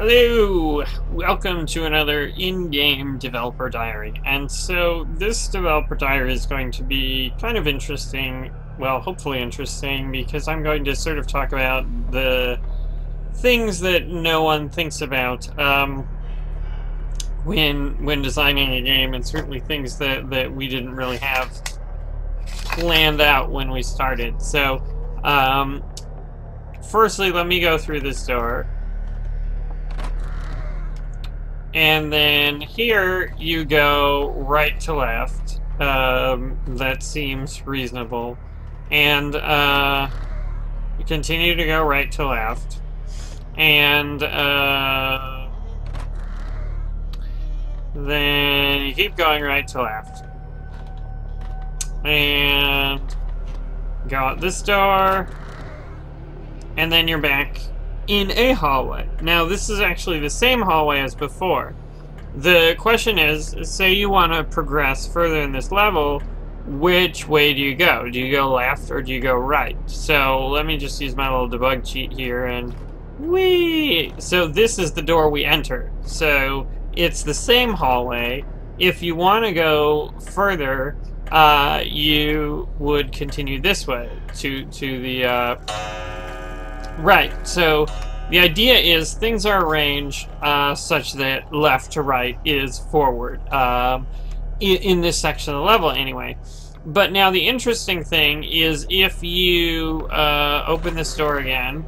Hello! Welcome to another in-game developer diary. And so this developer diary is going to be kind of interesting, well, hopefully interesting, because I'm going to sort of talk about the things that no one thinks about when designing a game, and certainly things that we didn't really have planned out when we started. So, firstly, let me go through this door. And then here you go right to left. That seems reasonable. And you continue to go right to left. And then you keep going right to left. And go out this door. And then you're back in a hallway. Now, this is actually the same hallway as before. The question is, say you want to progress further in this level, which way do you go? Do you go left or do you go right? So let me just use my little debug cheat here and whee! So this is the door we entered. So it's the same hallway. If you want to go further, you would continue this way to the right. So the idea is things are arranged such that left to right is forward in this section of the level anyway. But now the interesting thing is if you open this door again.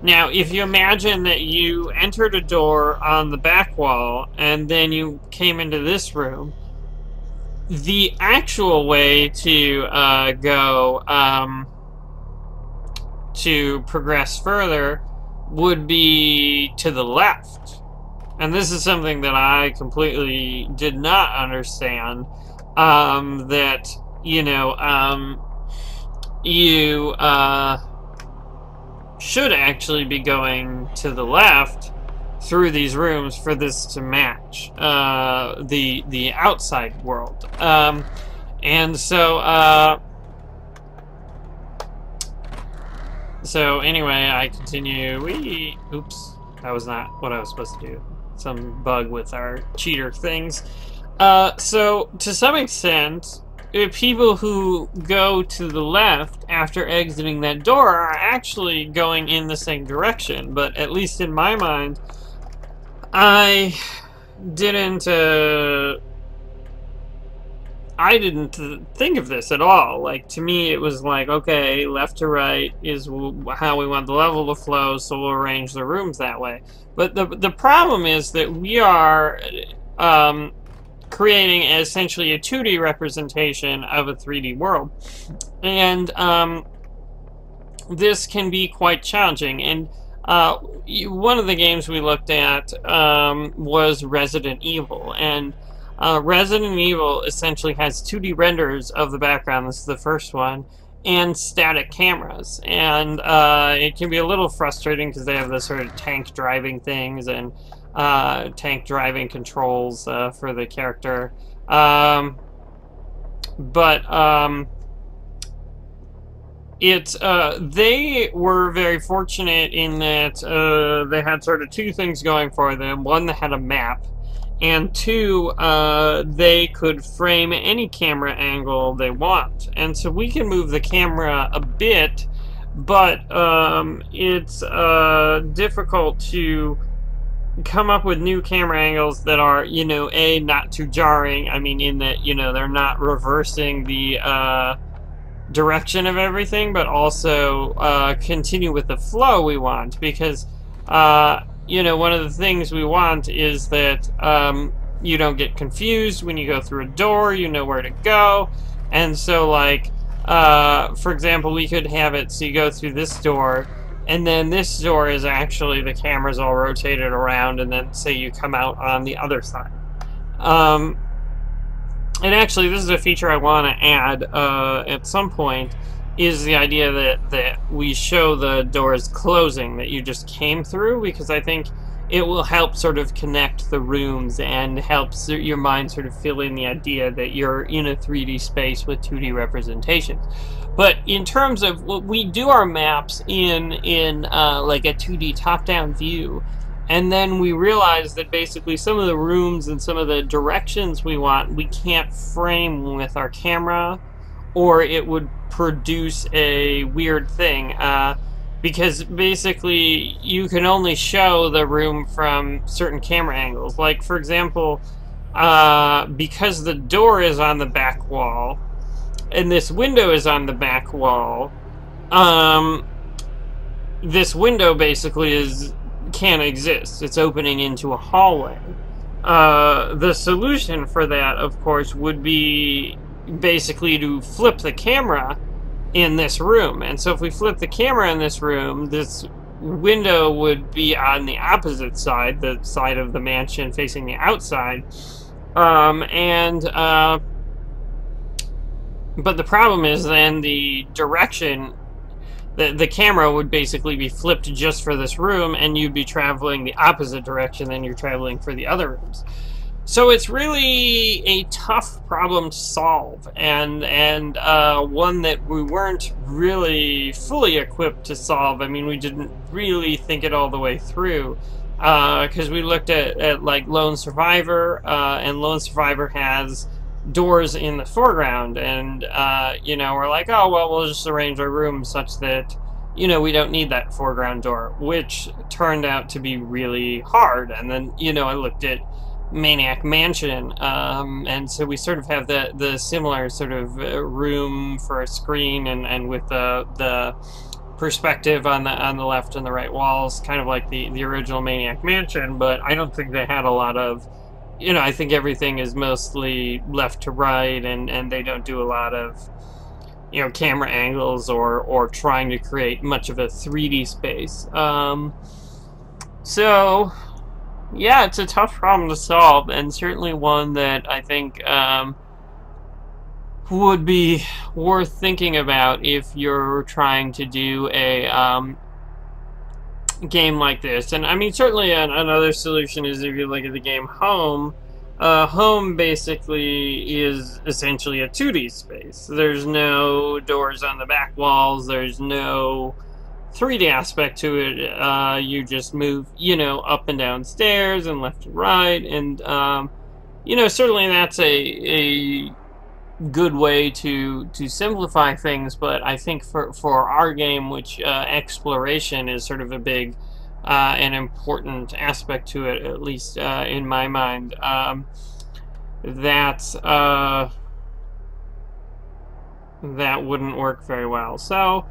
Now if you imagine that you entered a door on the back wall and then you came into this room, the actual way to go to progress further would be to the left. And this is something that I completely did not understand, that, you know, you should actually be going to the left through these rooms for this to match the outside world. And so so anyway, I continue. Oops, that was not what I was supposed to do. Some bug with our cheater things. So to some extent, people who go to the left after exiting that door are actually going in the same direction. But at least in my mind, I didn't think of this at all. Like, to me, it was like, okay, left to right is how we want the level to flow, so we'll arrange the rooms that way. But the problem is that we are creating essentially a 2D representation of a 3D world. And this can be quite challenging. And one of the games we looked at was Resident Evil. And Resident Evil essentially has 2D renders of the background, this is the first one, and static cameras. And it can be a little frustrating because they have the sort of tank driving things and tank driving controls for the character. They were very fortunate in that they had sort of two things going for them. One, they had a map. And two, they could frame any camera angle they want. And so we can move the camera a bit, but it's difficult to come up with new camera angles that are, you know, A, not too jarring. I mean, in that, you know, they're not reversing the direction of everything, but also continue with the flow we want. Because you know, one of the things we want is that you don't get confused when you go through a door, you know where to go. And so, like, for example, we could have it so you go through this door, and then this door is actually, the camera's all rotated around, and then say you come out on the other side. And actually, this is a feature I want to add at some point, is the idea that we show the doors closing that you just came through, because I think it will help sort of connect the rooms and helps your mind sort of fill in the idea that you're in a 3D space with 2D representations. But in terms of what we do, our maps in like a 2D top-down view, and then we realize that basically some of the rooms and some of the directions we want, we can't frame with our camera, or it would produce a weird thing. Because basically you can only show the room from certain camera angles. Like, for example, because the door is on the back wall, and this window is on the back wall, this window basically can't exist. It's opening into a hallway. The solution for that, of course, would be basically to flip the camera in this room. And so if we flip the camera in this room, this window would be on the opposite side, the side of the mansion facing the outside. But the problem is then the direction, the camera would basically be flipped just for this room, and you'd be traveling the opposite direction than you're traveling for the other rooms. So it's really a tough problem to solve, and one that we weren't really fully equipped to solve. I mean, we didn't really think it all the way through, because we looked at like Lone Survivor, and Lone Survivor has doors in the foreground, and you know, we're like, oh well, we'll just arrange our room such that, you know, we don't need that foreground door, which turned out to be really hard. And then, you know, I looked at Maniac Mansion, and so we sort of have the similar sort of room for a screen, and with the perspective on the left and the right walls, kind of like the original Maniac Mansion. But I don't think they had a lot of, you know, I think everything is mostly left to right, and they don't do a lot of, you know, camera angles or trying to create much of a 3D space. So yeah, it's a tough problem to solve, and certainly one that I think would be worth thinking about if you're trying to do a game like this. And I mean, certainly another solution is if you look at the game Home. Home basically is essentially a 2D space. There's no doors on the back walls. There's no 3D aspect to it. You just move, you know, up and down stairs and left and right, and you know, certainly that's a good way to simplify things. But I think for our game, which exploration is sort of a big an important aspect to it, at least in my mind, that wouldn't work very well. So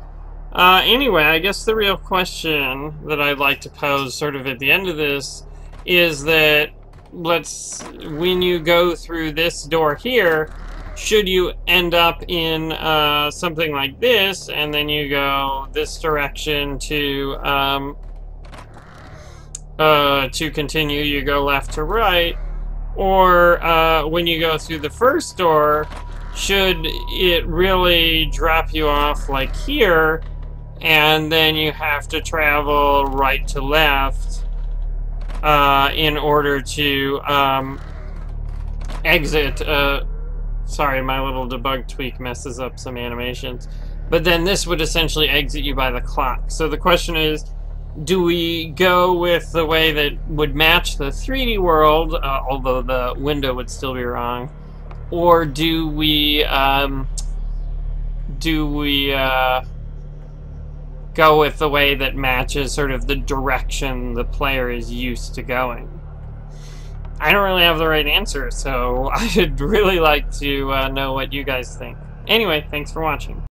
anyway, I guess the real question that I'd like to pose sort of at the end of this is that, when you go through this door here, should you end up in something like this, and then you go this direction to continue, you go left to right, or when you go through the first door, should it really drop you off like here, and then you have to travel right to left in order to exit? Sorry, my little debug tweak messes up some animations. But then this would essentially exit you by the clock. So the question is, do we go with the way that would match the 3D world, although the window would still be wrong, or do we go with the way that matches sort of the direction the player is used to going? I don't really have the right answer, so I'd really like to know what you guys think. Anyway, thanks for watching.